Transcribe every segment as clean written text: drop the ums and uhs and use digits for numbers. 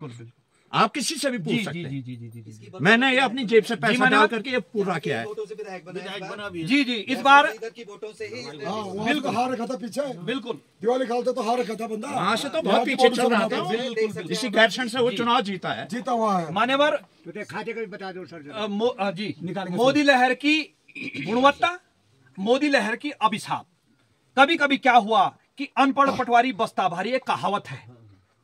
बिल्कुल। आप किसी से भी पूछ सकते हैं। जी जी जी जी जी। मैंने ये अपनी जेब से पैसा डाल करके ये पूरा किया है। जी जी, इस बार बिल्कुल हार रखा था पीछे, बिल्कुल दिवाली खालते तो हार रखा था बंदा, वहाँ से तो बहुत पीछे चल रहा था। इसी गैरसैंण से वो चुनाव जीता है, जीता हुआ है। मान्यवर खाते को भी बता दो सर। जी, मोदी लहर की गुणवत्ता, मोदी लहर की अभिशाप। कभी कभी क्या हुआ कि अनपढ़ पटवारी बस्ता भारी, एक कहावत है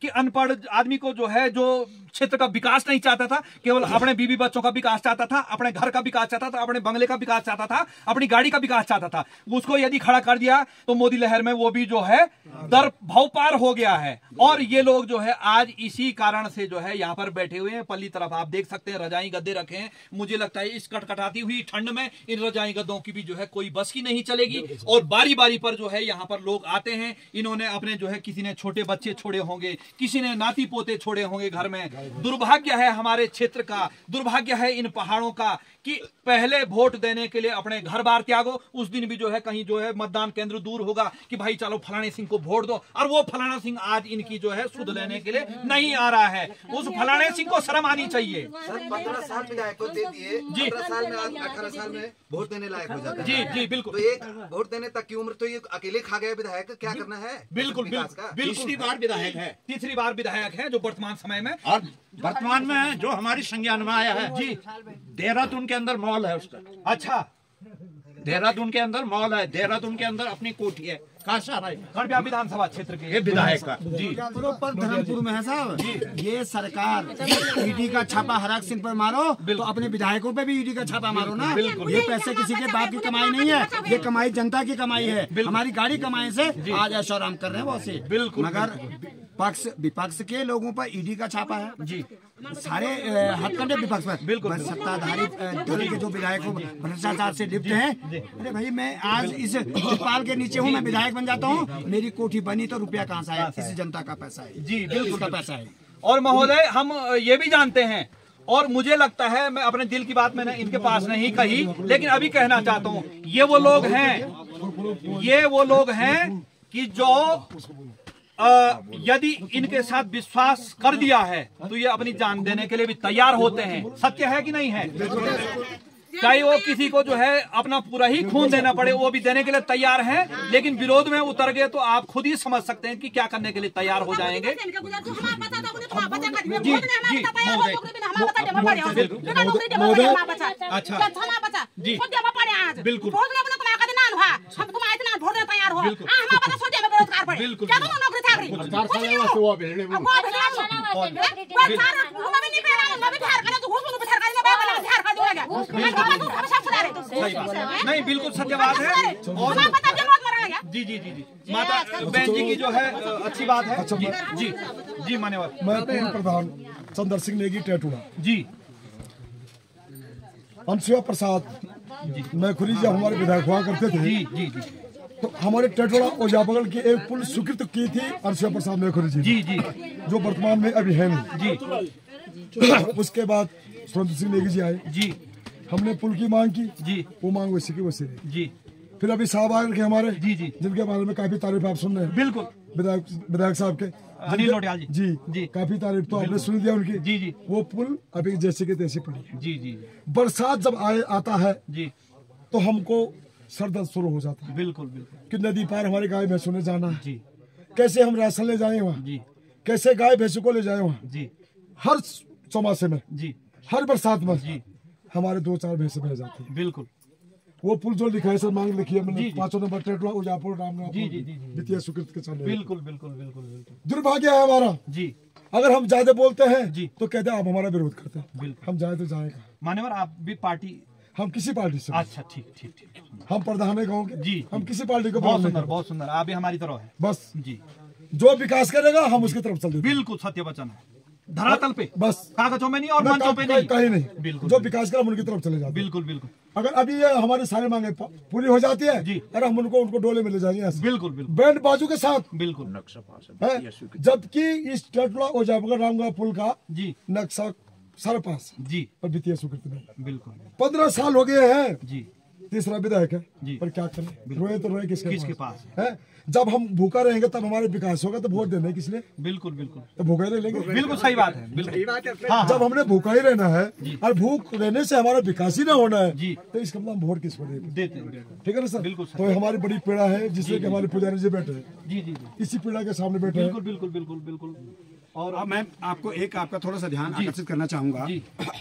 कि अनपढ़ आदमी को जो है, जो क्षेत्र का विकास नहीं चाहता था, केवल अपने बीवी बच्चों का विकास चाहता था, अपने घर का विकास चाहता था, अपने बंगले का विकास चाहता था, अपनी गाड़ी का विकास चाहता था, उसको यदि खड़ा कर दिया तो मोदी लहर में वो भी जो है दर भवपार हो गया है। और ये लोग जो है आज इसी कारण से जो है यहाँ पर बैठे हुए हैं। पल्ली तरफ आप देख सकते हैं रजाई गद्दे रखे हैं। मुझे लगता है इस कटकटाती हुई ठंड में इन रजाई गद्दों की भी जो है कोई बस की नहीं चलेगी। और बारी बारी पर जो है यहाँ पर लोग आते हैं। इन्होंने अपने जो है, किसी ने छोटे बच्चे छोड़े होंगे, किसी ने नाती पोते छोड़े होंगे घर में। दुर्भाग्य है हमारे क्षेत्र का, दुर्भाग्य है इन पहाड़ों का कि पहले वोट देने के लिए अपने घर बार त्यागो। उस दिन भी जो है कहीं जो है मतदान केंद्र दूर होगा कि भाई चलो फलाने सिंह को वोट दो, और वो फलाना सिंह आज इनकी जो है सुध लेने के लिए नहीं आ रहा है। उस फलाने सिंह को शर्म आनी चाहिए। 15 साल विधायक को दे दिए, 15 साल में आज 18 साल में वोट देने लायक हो जाता है। जी जी बिल्कुल। तो एक वोट देने तक की उम्र तो ये अकेले खा गए विधायक, क्या करना है? बिल्कुल तीसरी बार विधायक है, तीसरी बार विधायक है जो वर्तमान समय में। और वर्तमान में जो हमारी संज्ञान में आया है जी, देहरादून के अंदर मॉल है उसका। अच्छा, देहरादून के अंदर मॉल है, देहरादून के अंदर अपनी कोठी है। कहाँ से आ रहा है? खड़बिया विधानसभा क्षेत्र के ये विधायक का जी प्रॉपर धर्मपुर में है साहब। ये सरकार ईडी का छापा हराक सिंह पर मारो तो अपने विधायकों पे भी ईडी का छापा मारो ना। ये पैसे किसी के बाप की कमाई नहीं है, ये कमाई जनता की कमाई है। हमारी गाड़ी कमाई से आज ऐशो आराम कर रहे हैं बहुत से। बिल्कुल। मगर विपक्ष के लोगों पर ईडी का छापा है जी, सारे हथकंडे विपक्ष पर। बिल्कुल। सत्ताधारी दल के जो विधायक भ्रष्टाचार से लिप्त हैं। अरे भाई, मैं आज इस तिरपाल के नीचे हूँ, मैं विधायक बन जाता हूँ, मेरी कोठी बनी तो रुपया कहाँ से आया? इस जनता का पैसा है जी, बिल्कुल का पैसा है। और महोदय, हम ये भी जानते हैं, और मुझे लगता है, मैं अपने दिल की बात मैंने इनके पास नहीं कही, लेकिन अभी कहना चाहता हूँ, ये वो लोग हैं कि जो यदि इनके साथ विश्वास कर दिया है तो ये अपनी जान देने के लिए भी तैयार होते हैं। सत्य है कि नहीं है? चाहे वो किसी को जो है अपना पूरा ही खून देना पड़े, वो भी देने के लिए तैयार हैं। लेकिन विरोध में उतर गए तो आप खुद ही समझ सकते हैं कि क्या करने के लिए तैयार हो जाएंगे। जी जी अच्छा जी बिल्कुल बिल्कुल नहीं, बिल्कुल सत्य बात है। और जी जी जी जी माता बहन जी की जो है अच्छी बात है। जी जी जी मान्यवर। मैं पूर्व प्रधान चंद्र सिंह नेगी टेटुआ जी, अंशुआ प्रसाद मैखुरी जब हमारे विधायक हुआ करते थे जी जी जी, तो हमारे टेटुआ ओजाबगल की एक पुल स्वीकृत की थी अंशुआ प्रसाद मैखुरी जी जी जी जो वर्तमान में अभी है नहीं जी। उसके बाद सुरेंद्र सिंह नेगी जी आए जी, हमने पुल की मांग की जी वो मांग वैसे की वैसे रही। जी फिर अभी साहब आए हमारे जी जी जिनके बारे में काफी तारीफ आप सुन रहे हैं, बिल्कुल। विधायक साहब के अनिल नोटियाल जी जी जी काफी तारीफ तो आपने सुन दिया उनकी। जी जी वो पुल अभी जैसे के तैसे पड़ी है। जी जी बरसात जब आता है जी, तो हमको सरदर्द शुरू हो जाता है बिल्कुल बिल्कुल कि नदी पार हमारे गाय भैंसों ने जाना है, जी कैसे हम राशन ले जाए वहाँ, जी कैसे गाय भैंसों को ले जाए वहाँ। जी हर चौमासे में, जी हर बरसात में जी हमारे 2-4 भैंसे बह जाती है। बिल्कुल। वो पुल जो लिखा है सर, मांग लिखी है जी, मैंने जी। 5 नंबर टेटुआ उजापुर रामनगर जी जी जी जी द्वितीय स्वीकृत के चल रहे हैं। बिल्कुल बिल्कुल बिल्कुल बिल्कुल दुर्भाग्य है हमारा, जी। अगर हम ज्यादा बोलते हैं जी तो कहते हैं आप हमारा विरोध करते हैं। बिल्कुल। हम जाए तो जाएगा, मान्यवर आप भी पार्टी? हम किसी पार्टी से, अच्छा ठीक ठीक ठीक, हम प्रधान है गाँव के जी, हम किसी पार्टी को बहुत बोलने सुंदर का। बहुत सुंदर। आप भी हमारी तरह है बस जी, जो विकास करेगा हम उसकी तरफ चल देंगे। बिल्कुल सत्य वचन है। धरातल पे बस, कागजों में नहीं और मंचों पे नहीं, कहीं नहीं। बिल्कुल जो विकास करेगा हम उनकी तरफ चले जाते हैं। बिल्कुल बिल्कुल। अगर अभी ये हमारी सारी मांगे पूरी हो जाती है जी, अरे हम उनको डोले में ले जाएंगे ऐसे। बिल्कुल बिल्कुल बैंड बाजू के साथ बिल्कुल। है। जबकि इस टेटुआ ओजाबगल रामगढ़ पुल का जी नक्शा सारे पास जी और वित्तीय स्वीकृति नहीं। बिल्कुल 15 साल हो गए हैं जी, तीसरा विधायक जी। है, पर क्या करें, रोए तो रोए किसके पास है? जब हम भूखा रहेंगे तब हमारे विकास होगा, तो वोट देने किस लिए? बिल्कुल बिल्कुल तो भूखा ही रह लेंगे। बिल्कुल सही बात है, बिल्कुल। हाँ, जब हमने भूखा ही रहना है और भूख रहने से हमारा विकास ही ना होना है, जी। तो इसका मतलब हम वोट किसको देंगे? देते हैं, बिल्कुल। ठीक है ना सर? बिल्कुल तो हमारी बड़ी पीड़ा है, जिससे कि हमारे पुजारी जी बैठे हैं, जी जी जी, इसी पीड़ा के सामने बैठे हैं। बिल्कुल बिल्कुल बिल्कुल बिल्कुल। और अब मैं आपको आपका थोड़ा सा ध्यान आकर्षित करना चाहूंगा।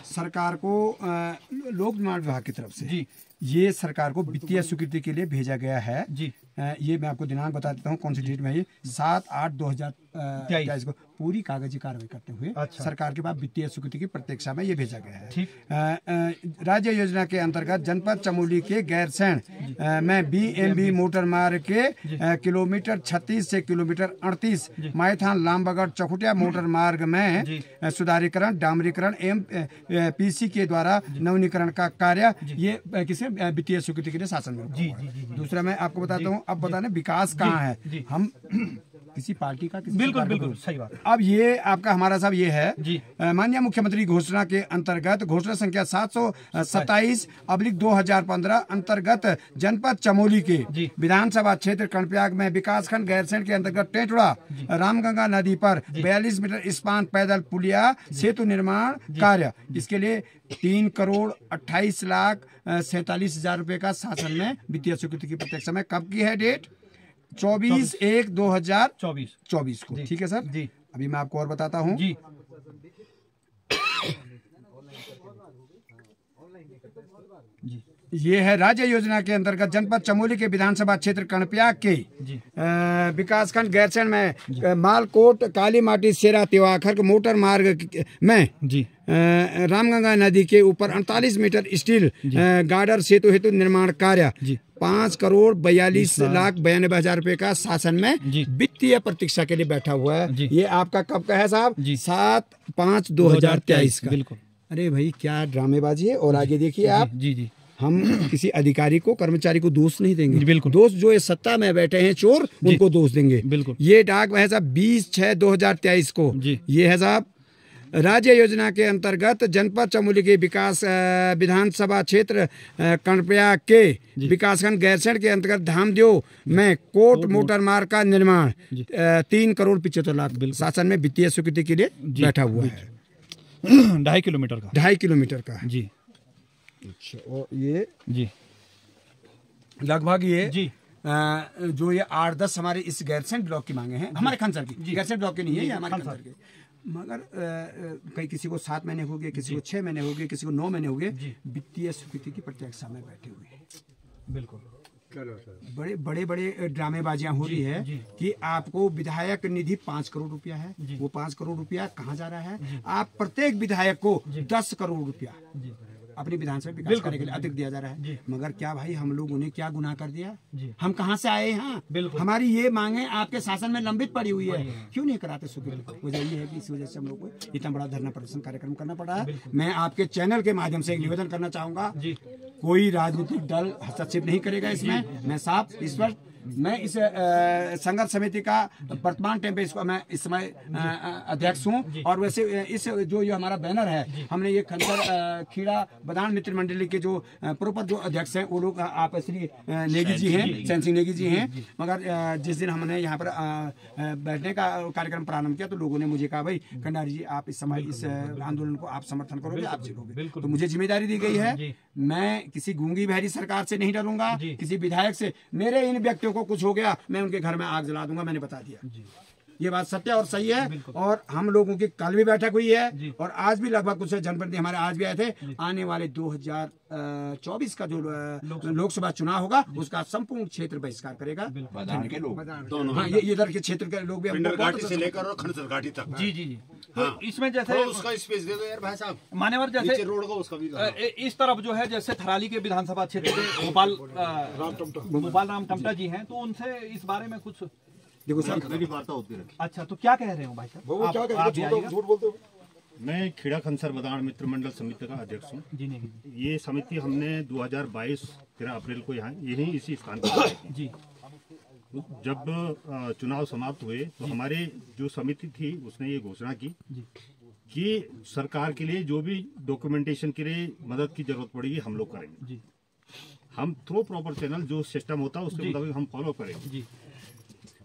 सरकार को लोक निर्माण विभाग की तरफ से जी। ये सरकार को वित्तीय स्वीकृति के लिए भेजा गया है जी। ये मैं आपको दिनांक बता देता हूँ कौन सी डेट में, ये 7/8/2023 को पूरी कागजी कार्रवाई करते हुए सरकार के पास वित्तीय स्वीकृति की प्रतीक्षा में ये भेजा गया है। राज्य योजना के अंतर्गत जनपद चमोली के गैरसैंण में BMB मोटर मार्ग के किलोमीटर 36 से किलोमीटर 38 मायथान लामबगड़ चौखुटिया मोटर मार्ग में सुधारीकरण, डामरीकरण एवं PC के द्वारा नवीनीकरण का कार्य ये किसी वित्तीय स्वीकृति के लिए शासन में रुका हुआ है। दूसरा मैं आपको बताता हूँ, अब बताने विकास कहाँ है, हम किसी पार्टी का किसी बिल्कुल बिल्कुल सही बात। अब ये आपका हमारा साहब ये है जी। माननीय मुख्यमंत्री घोषणा के अंतर्गत घोषणा संख्या 727/2015 अंतर्गत जनपद चमोली के विधानसभा क्षेत्र कर्णप्रयाग में विकासखंड गैरसैंण के अंतर्गत टेटुड़ा रामगंगा नदी पर 42 मीटर स्पान पैदल पुलिया सेतु निर्माण कार्य, इसके लिए 3,28,47,000 रुपए का शासन में वित्तीय स्वीकृति की प्रतीक्षा में कब की है डेट? 24/1/2024 को। ठीक है सर जी। अभी मैं आपको और बताता हूँ जी। ये है राज्य योजना के अंतर्गत जनपद चमोली के विधानसभा क्षेत्र कर्णप्रयाग के विकासखंड गैरसैंण में मालकोट काली माटी सेरा तिवाखर मोटर मार्ग में जी रामगंगा नदी के ऊपर 48 मीटर स्टील गार्डर सेतु हेतु निर्माण कार्य 5,42,92,000 रुपए का शासन में वित्तीय प्रतीक्षा के लिए बैठा हुआ है। ये आपका कब का है साहब? 7/5/2023 का। बिल्कुल। अरे भाई क्या ड्रामेबाजी है। और आगे देखिए आप, जी जी, हम किसी अधिकारी को कर्मचारी को दोष नहीं देंगे, बिल्कुल। दोष जो ये सत्ता में बैठे हैं चोर उनको दोष देंगे। बिल्कुल। ये डाक है साहब 20/6/2023 को। ये है साहब राज्य योजना के अंतर्गत जनपद चमोली के विकास विधानसभा क्षेत्र कर्णप्रयाग के विकासखंड गैरसैंण के अंतर्गत धामदेव में कोट मोटर मार्ग का निर्माण 3,75,00,000 शासन में वित्तीय स्वीकृति के लिए बैठा हुआ है। 2.5 किलोमीटर का। 2.5 किलोमीटर का जी। अच्छा, और ये जी लगभग ये जी जो ये 8-10 हमारे इस गैरसैंण ब्लॉक की मांगे हैं, हमारे खनसर की, गैरसैंण ब्लॉक की नहीं है, ये हमारे खनसर के। मगर कई किसी को 7 महीने हो गए, किसी को 6 महीने हो गए, किसी को 9 महीने हो गए, वित्तीय स्वीकृति की प्रतीक्षा में बैठे हुए हैं। बिल्कुल। बड़े बड़े ड्रामेबाजियां हो रही है कि आपको विधायक निधि 5 करोड़ रुपया है, वो 5 करोड़ रुपया कहाँ जा रहा है? आप प्रत्येक विधायक को 10 करोड़ रुपया अपनी विधानसभा विकास करने के लिए अतिरिक्त दिया जा रहा है। मगर क्या भाई हम लोगों ने क्या गुनाह कर दिया? हम कहाँ से आए हैं? हमारी ये मांगे आपके शासन में लंबित पड़ी हुई है, क्यों नहीं कराते स्वीकृत? वजह ये है कि इस वजह से हम लोग को इतना बड़ा धरना प्रदर्शन कार्यक्रम करना पड़ा है। मैं आपके चैनल के माध्यम से एक निवेदन करना चाहूंगा, कोई राजनीतिक दल हस्तक्षेप नहीं करेगा इसमें। मैं साफ इस पर मैं इस संघर्ष समिति का वर्तमान टाइम पे इसको मैं इस समय अध्यक्ष हूँ। और वैसे इस जो ये हमारा बैनर है, हमने ये खनसर खेड़ा बदान मित्र मंडली के जो प्रोपर जो अध्यक्ष हैं वो लोग आप श्री नेगी जी हैं, सैन सिंह नेगी जी हैं। मगर जिस दिन हमने यहाँ पर बैठने का कार्यक्रम प्रारंभ किया तो लोगों ने मुझे कहा, भाई कंडारी जी आप इस समय इस आंदोलन को आप समर्थन करोगे, आप जीतोगे। तो मुझे जिम्मेदारी दी गई है, मैं किसी गूंगी बहरी सरकार से नहीं डरूंगा, किसी विधायक से। मेरे इन व्यक्तियों को कुछ हो गया मैं उनके घर में आग जला दूंगा, मैंने बता दिया। ये बात सत्य और सही है। और हम लोगों की कल भी बैठक हुई है और आज भी लगभग कुछ जनप्रतिनिधि हमारे आज भी आए थे। आने वाले 2024 का जो लोकसभा चुनाव होगा उसका संपूर्ण क्षेत्र बहिष्कार करेगा। के लोग हाँ, ये इधर के क्षेत्र के लोग भी घाटी से लेकर और खनसर घाटी तक। जी जी जी। तो इसमें जैसे उसका स्पेस दे दो यार भाई साहब, मान्यवर जैसे रोड का उसका भी इस तरफ जो है जैसे थराली के विधानसभा क्षेत्र के गोपाल राम टमटा जी हैं, तो उनसे इस बारे में कुछ देखो सर। वार्ता होती रही। अच्छा, तो क्या कह रहे हो भाई साहब? वो क्या कह रहे हैं? झूठ बोलते हो। मैं खेड़ा खनसर बदान मित्र मंडल समिति का अध्यक्ष हूँ। जी नहीं। ये समिति हमने 2022 13 अप्रैल को यहाँ यही इसी स्थान पर जी। जब चुनाव समाप्त हुए तो हमारे जो समिति थी उसने ये घोषणा की कि सरकार के लिए जो भी डॉक्यूमेंटेशन के लिए मदद की जरूरत पड़ेगी हम लोग करेंगे। हम थ्रो प्रॉपर चैनल जो सिस्टम होता है उसके मुताबिक हम फॉलो करें जी,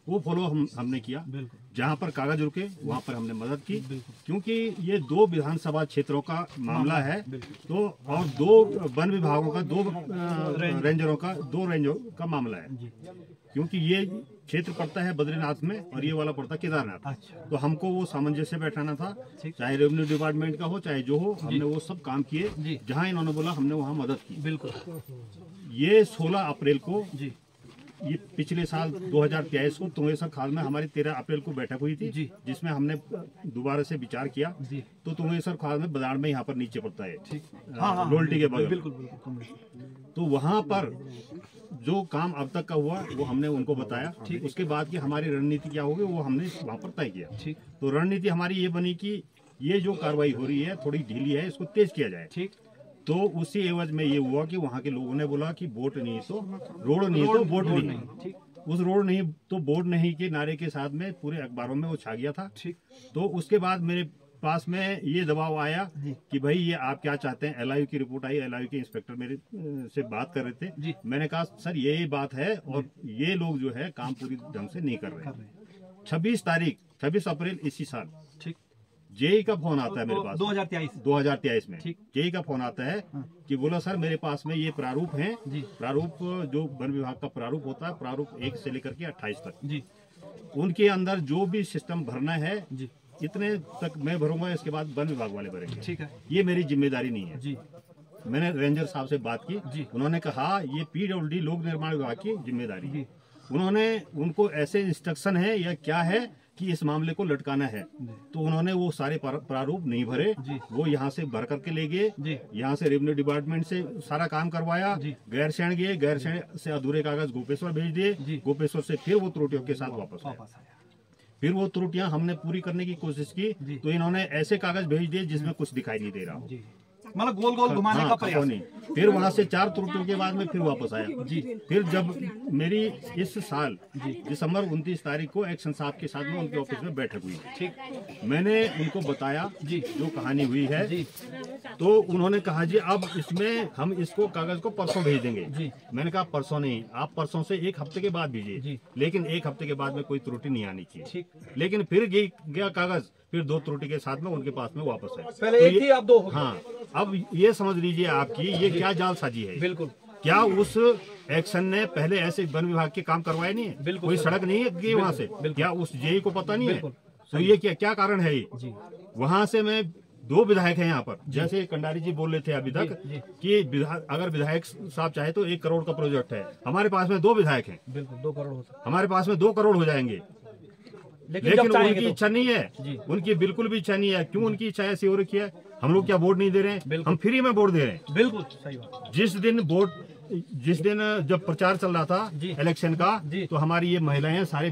वो फॉलो हमने किया। बिल्कुल। जहाँ पर कागज रुके वहाँ पर हमने मदद की, क्योंकि ये 2 विधानसभा क्षेत्रों का मामला है, तो और 2 वन विभागों का 2 रेंजरों का मामला है, क्योंकि ये क्षेत्र पड़ता है बद्रीनाथ में और ये वाला पड़ता है केदारनाथ। तो हमको वो सामंजस्य बैठाना था, चाहे रेवेन्यू डिपार्टमेंट का हो चाहे जो हो, हमने वो सब काम किए। जहाँ इन्होंने बोला हमने वहाँ मदद की। बिल्कुल। ये 16 अप्रैल को जी, ये पिछले साल 2023 को तुंगेश्वर खाल में हमारी 13 अप्रैल को बैठक हुई थी, जिसमें हमने दोबारा से विचार किया। तो तुंगेश्वर खाल में बदाड़ में यहाँ पर नीचे पड़ता है, लोल्टी के बगल। बिल्कुल। तो वहाँ पर जो काम अब तक का हुआ वो हमने उनको बताया। उसके बाद की हमारी रणनीति क्या होगी वो हमने वहाँ पर तय किया। तो रणनीति हमारी ये बनी कि ये जो कार्रवाई हो रही है थोड़ी ढीली है, इसको तेज किया जाए। ठीक। तो उसी एवज में ये हुआ कि वहाँ के लोगों ने बोला कि वोट नहीं तो रोड नहीं तो वोट नहीं। उस रोड नहीं तो वोट नहीं के नारे के साथ में पूरे अखबारों में वो छा गया था। तो उसके बाद मेरे पास में ये दबाव आया कि भाई ये आप क्या चाहते हैं। एलआईयू की रिपोर्ट आई, एलआईयू के इंस्पेक्टर मेरे से बात कर रहे थे। मैंने कहा सर ये बात है और ये लोग जो है काम पूरी ढंग से नहीं कर रहे। 26 अप्रैल इसी साल जेई का फोन आता है मेरे पास 2023 में। जेई का फोन आता है कि बोला सर मेरे पास में ये प्रारूप हैं। प्रारूप जो वन विभाग का प्रारूप होता है, प्रारूप 1 से लेकर के 28 तक, उनके अंदर जो भी सिस्टम भरना है इतने तक मैं भरूंगा, इसके बाद वन विभाग वाले भरेंगे। ठीक है, ये मेरी जिम्मेदारी नहीं है। मैंने रेंजर साहब से बात की, उन्होंने कहा ये पीडब्ल्यूडी लोक निर्माण विभाग की जिम्मेदारी। उन्होंने उनको ऐसे इंस्ट्रक्शन है या क्या है कि इस मामले को लटकाना है, तो उन्होंने वो सारे प्रारूप नहीं भरे, वो यहाँ से भर करके ले गए। यहाँ से रेवेन्यू डिपार्टमेंट से सारा काम करवाया, गैरसैंण गए, गैरसैंण से अधूरे कागज गोपेश्वर भेज दिए, गोपेश्वर से फिर वो त्रुटियों के साथ वापस आया। फिर वो त्रुटियां हमने पूरी करने की कोशिश की, तो इन्होंने ऐसे कागज भेज दिए जिसमें कुछ दिखाई नहीं दे रहा, मतलब गोल गोल घुमाने का प्रयास। नहीं। फिर वहाँ से 4 त्रुटियों के बाद में फिर वापस आया। फिर जब मेरी इस साल दिसंबर 29 तारीख को एक्शन साहब के साथ में उनके ऑफिस में बैठक हुई। ठीक, मैंने उनको बताया जो कहानी हुई है, तो उन्होंने कहा जी अब इसमें हम इसको कागज को परसों भेज देंगे। मैंने कहा परसों नहीं, आप परसों से 1 हफ्ते के बाद भेजिए, लेकिन 1 हफ्ते के बाद में कोई त्रुटि नहीं आनी चाहिए। लेकिन फिर गया कागज, फिर 2 त्रुटि के साथ में उनके पास में वापस है। पहले एक थी, अब 2 हो गई। हाँ, अब ये समझ लीजिए आपकी ये क्या जालसाजी है। बिल्कुल। क्या उस एक्शन ने पहले ऐसे वन विभाग के काम करवाए नहीं है? कोई सड़क नहीं है कि वहाँ से? क्या उस जेई को पता नहीं है? तो ये क्या कारण है ये? वहाँ से मैं 2 विधायक हैं यहाँ पर, जैसे कंडारी जी बोल रहे थे अभी तक कि अगर विधायक साहब चाहे तो 1 करोड़ का प्रोजेक्ट है। हमारे पास में 2 विधायक हैं, बिल्कुल 2 करोड़ हो सकता है। हमारे पास में 2 करोड़ हो जाएंगे, लेकिन उनकी इच्छा नहीं है। उनकी बिल्कुल भी इच्छा नहीं है। क्यों उनकी इच्छा ऐसी हो रखी है? हम लोग क्या वोट नहीं दे रहे हैं? हम फ्री में वोट दे रहे हैं। बिल्कुल सही बात। जिस दिन जब प्रचार चल रहा था इलेक्शन का, तो हमारी ये महिलाएं सारे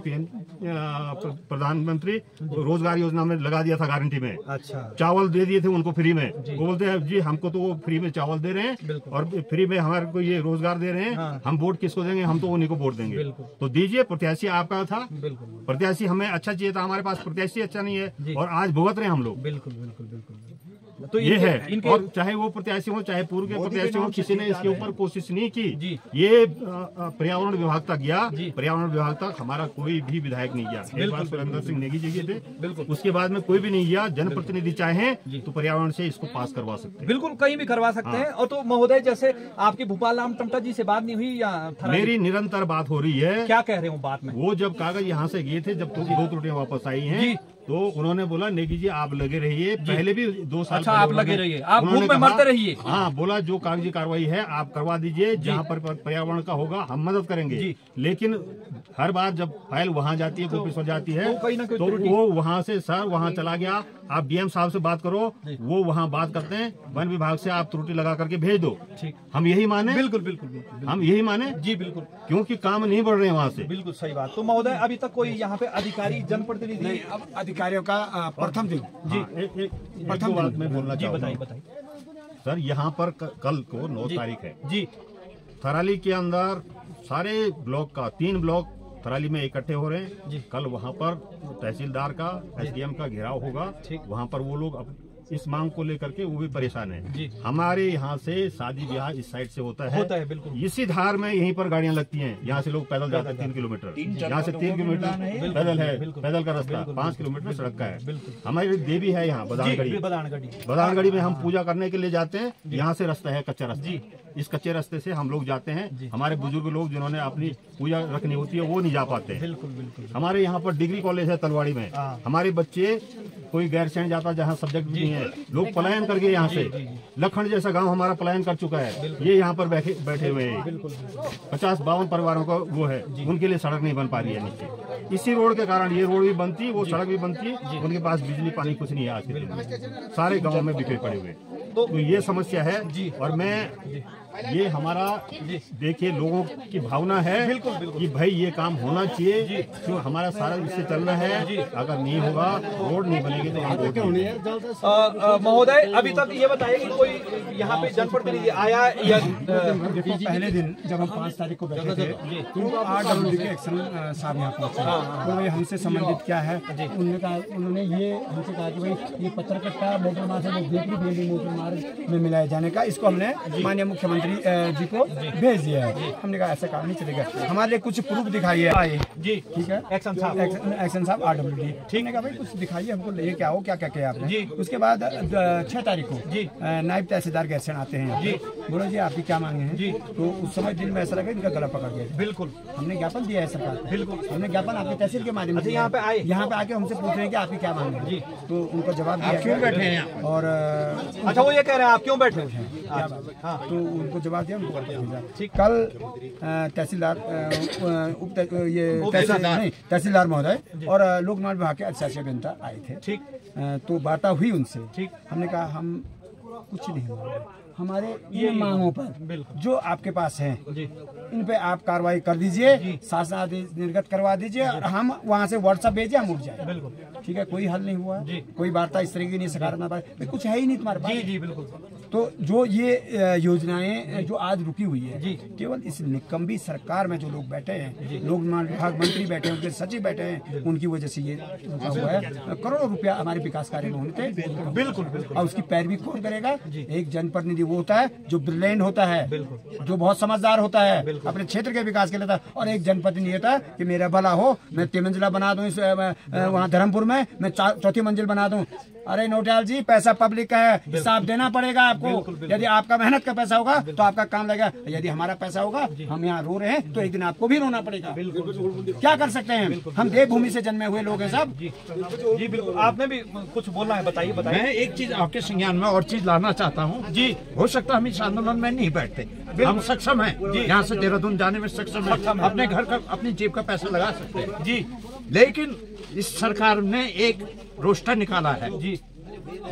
प्रधानमंत्री रोजगार योजना में लगा दिया था गारंटी में। अच्छा, चावल दे दिए थे उनको फ्री में। वो बोलते हैं जी हमको तो वो फ्री में चावल दे रहे हैं और फ्री में हमारे को ये रोजगार दे रहे हैं। हाँ। हम वोट किसको देंगे? हम तो उन्हीं को वोट देंगे। तो दीजिए, प्रत्याशी आपका था, प्रत्याशी हमें अच्छा चाहिए था, हमारे पास प्रत्याशी अच्छा नहीं है और आज भुगत रहे हैं हम लोग। बिल्कुल बिल्कुल बिल्कुल। तो ये है। और चाहे वो प्रत्याशी हो चाहे पूर्व के प्रत्याशी हो, किसी ने इसके ऊपर कोशिश नहीं की। ये पर्यावरण विभाग तक गया, पर्यावरण विभाग तक हमारा कोई भी विधायक नहीं गया। एक बार सुरेंद्र सिंह नेगी जी थे, बिल्कुल, उसके बाद में कोई भी नहीं गया। जनप्रतिनिधि चाहे तो पर्यावरण से इसको पास करवा सकते हैं, बिल्कुल कहीं भी करवा सकते हैं। और तो महोदय जैसे आपकी भूपाल राम टमटा जी से बात नहीं हुई या? मेरी निरंतर बात हो रही है। क्या कह रहे हो बात में? वो जब कागज यहाँ से गए थे, जब 2 त्रुटियां वापस आई हैं, तो उन्होंने बोला नेगी जी आप लगे रहिए, पहले भी 2 साल। अच्छा, आप लगे रहिए, आप भूख में मरते रहिए। हाँ, बोला जो कागजी कार्रवाई है आप करवा दीजिए, जहाँ पर पर्यावरण का होगा हम मदद करेंगे। लेकिन हर बार जब फाइल वहाँ जाती है, गोपेश्वर जाती है, तो वो वहाँ से सर वहाँ चला गया, आप डीएम साहब से बात करो, वो वहाँ बात करते हैं, वन विभाग से आप त्रुटि लगा करके भेज दो। हम यही माने? बिल्कुल बिल्कुल हम यही माने जी, बिल्कुल, क्योंकि काम नहीं बढ़ रहे हैं वहाँ से। बिल्कुल सही बात। तो महोदय अभी तक कोई यहाँ पे अधिकारी जनप्रतिनिधि? अब अधिकारियों का प्रथम दिन जी, प्रथम बात मैं बोलना चाहूँगा। बताइए सर, यहाँ पर कल को 9 तारीख है जी, थराली के अंदर सारे ब्लॉक का 3 ब्लॉक थराली में इकट्ठे हो रहे हैं। कल वहाँ पर तहसीलदार का, एसडीएम का घेराव होगा। वहाँ पर वो लोग इस मांग को लेकर के वो भी परेशान है। हमारे यहाँ से शादी ब्याह इस साइड से होता है बिल्कुल। इसी धार में यहीं पर गाड़ियाँ लगती हैं, यहाँ से लोग पैदल जाते हैं 3 किलोमीटर, यहाँ से 3 किलोमीटर पैदल है, पैदल का रास्ता 5 किलोमीटर सड़क का है। हमारी देवी है यहाँ बदानगढ़ी में, हम पूजा करने के लिए जाते हैं, यहाँ से रास्ता है कच्चा रास्ता, इस कच्चे रास्ते से हम लोग जाते हैं। हमारे बुजुर्ग लोग जिन्होंने अपनी पूजा रखनी होती है वो नहीं जा पाते हैं। बिल्कुल। हमारे यहाँ पर डिग्री कॉलेज है तलवाड़ी में, हमारे बच्चे कोई गैरसैंण जाता जहाँ सब्जेक्ट नहीं है, लोग पलायन करके यहाँ से, लखनऊ जैसा गांव हमारा पलायन कर चुका है, ये यहाँ पर बैठे हुए हैं। 50-52 परिवारों का वो है, उनके लिए सड़क नहीं बन पा रही है नीचे। इसी रोड के कारण ये रोड भी बनती, वो सड़क भी बनती, उनके पास बिजली पानी कुछ नहीं है आज के दिन में, सारे गाँव में बिखरे पड़े हुए। तो ये समस्या है। और मैं ये हमारा देखिए लोगों की भावना है कि भाई ये काम होना चाहिए, जो हमारा सारा इससे चलना है, अगर नहीं होगा रोड नहीं बनेगी तो हम वोट नहीं देंगे। महोदय अभी तक ये बताइए कि कोई यहाँ पे जनप्रतिनिधि आया या देखो पहले दिन जब हम 5 तारीख को बैठे थे तो RWD के एक्शन साहब यहाँ पहुंचे, तो भाई हमसे संबंधित क्या है, उन्होंने ये हमसे कहा कि भाई ये पत्थर कट्टा मोटर मार्ग से मोटर मार्ग में मिलाए जाने का, इसको हमने माननीय मुख्यमंत्री जी को भेज दिया है। हमने कहा ऐसा काम नहीं चलेगा, हमारे लिए कुछ प्रूफ दिखाइए। आए जी ठीक है, एक्शन साहब RWD ठीक है, भाई कुछ दिखाइए हमको, ये क्या हो, क्या क्या किया आपने। उसके बाद 6 तारीख को नायब तहसीलदार गैरसैंण आते हैं जी, बोलो जी आपकी क्या मांगे हैं जी। तो उस समय दिन में ऐसा लगा इनका गला पकड़ गया। बिल्कुल हमने ज्ञापन दिया है सरकार, बिल्कुल हमने ज्ञापन आपके तहसील के माध्यम से यहाँ पे आके हमसे पूछ रहे हैं कि आपकी क्या मांगे हैं जी। तो उनको जवाब दिया क्यों बैठे हैं, और अच्छा वो ये कह रहे हैं आप क्यों बैठे हैं, तो उनको जवाब दिया, उनको कल तहसीलदार तहसीलदार महोदय और लोक निर्माण विभाग के अधिशासी अभियंता आए थे। ठीक, तो वार्ता हुई उनसे। ठीक, हमने कहा हम कुछ नहीं मांगे, हमारे ये मांगों पर जो आपके पास है इन पे आप कार्रवाई कर दीजिए, शासन आदेश निर्गत करवा दीजिए, और हम वहाँ से व्हाट्सएप भेजिए, हम उठ जाए। बिल्कुल ठीक है, कोई हल नहीं हुआ, कोई वार्ता इस तरह की नहीं, सकारात्मक कुछ है ही नहीं तुम्हारे पास। जी बिल्कुल। तो जो ये योजनाएं जो आज रुकी हुई है, केवल इस निकम्बी सरकार में जो लोग बैठे हैं, लोक निर्माण विभाग मंत्री बैठे हैं, उनके सचिव बैठे हैं, उनकी वजह से ये रुका हुआ है। करोड़ों रुपया हमारे विकास कार्य में होने थे। बिल्कुल। और उसकी पैरवी कौन करेगा? एक जनप्रतिनिधि वो होता है जो ब्रिलियंट होता है, जो बहुत समझदार होता है, अपने क्षेत्र के विकास के लिए था, और एक जनप्रतिनिधि होता है कि मेरा भला हो, मैं 3 मंजिला बना दूं वहाँ धर्मपुर में, मैं 4थी मंजिल बना दूं। अरे नोटियाल जी, पैसा पब्लिक का है, हिसाब देना पड़ेगा आपको। यदि आपका मेहनत का पैसा होगा तो आपका काम लगेगा, यदि हमारा पैसा होगा, हम यहाँ रो रहे हैं तो एक दिन आपको भी रोना पड़ेगा। क्या कर सकते हैं, हम देवभूमि से जन्मे हुए लोग हैं साहब। जी बिल्कुल, आपने भी कुछ बोलना है, बताइए। मैं एक चीज आपके संज्ञान में और चीज लाना चाहता हूँ जी। हो सकता है हम इस आंदोलन में नहीं बैठते, हम सक्षम हैं, यहाँ से देहरादून जाने में सक्षम है, अपने घर का, अपनी जेब का पैसा लगा सकते हैं जी। लेकिन इस सरकार ने एक रोस्टर निकाला है जी,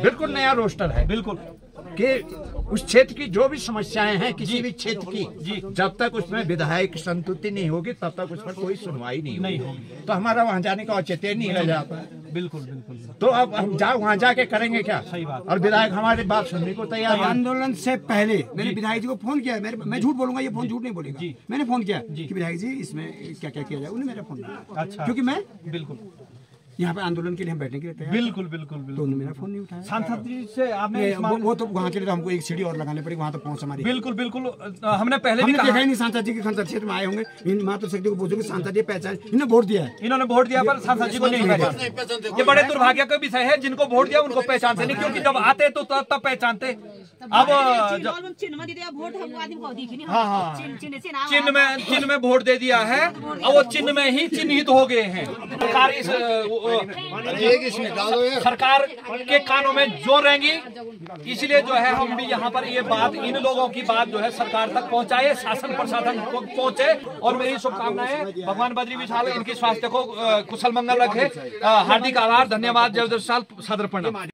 बिल्कुल नया रोस्टर है, बिल्कुल, कि उस क्षेत्र की जो भी समस्याएं हैं किसी भी क्षेत्र की जी, जब तक उसमें विधायक संतुष्टि नहीं होगी तब तक उस पर कोई सुनवाई नहीं होगी। तो हमारा वहाँ जाने का औचित्य नहीं रह जाता है। बिल्कुल। तो अब हम वहाँ जाके करेंगे क्या? सही बात। और विधायक हमारी बात सुनने को तैयार है। आंदोलन से पहले मैंने विधायक जी को फोन किया, मैं झूठ बोलूंगा, ये फोन झूठ नहीं बोलेगा जी। मैंने फोन किया कि विधायक जी इसमें क्या क्या किया जाए, उन्होंने मेरा फोन किया। अच्छा, क्योंकि मैं बिल्कुल यहाँ पे आंदोलन के लिए हम बैठने के लिए तैयार। बिल्कुल। तो उन्होंने मेरा फोन नहीं उठाया। सांसद जी से आपने वो तो वहाँ के लिए तो हमको एक सीढ़ी और लगाने पड़ेगी, वहाँ तो पहुँच हमारी। बिल्कुल। हमने पहले भी देखा ही नहीं, सांसद जी के संसद क्षेत्र में आए होंगे, इन मातृशक्ति को पूछोगे सांसद जी पहचान, इन्होंने वोट दिया है, इन्होंने वोट दिया पर सांसद जी को नहीं पहचानते। ये बड़े दुर्भाग्य का विषय है, जिनको वोट दिया उनको पहचानते नहीं, क्योंकि जब आते तो तब पहचानते। अब चिन्ह में वोट दे दिया है और वो चिन्ह में ही चिन्हित हो गए हैं। सरकार के कानों में जोर रहेंगी, इसलिए जो है हम भी यहाँ पर ये बात, इन लोगों की बात जो है सरकार तक पहुँचाए, शासन प्रशासन को पहुँचे। और मेरी शुभकामनाएं, भगवान बद्री विशाल इनके स्वास्थ्य को कुशल मंगल रखे। हार्दिक आभार, धन्यवाद, जय जय साल, सदर प्रणाम।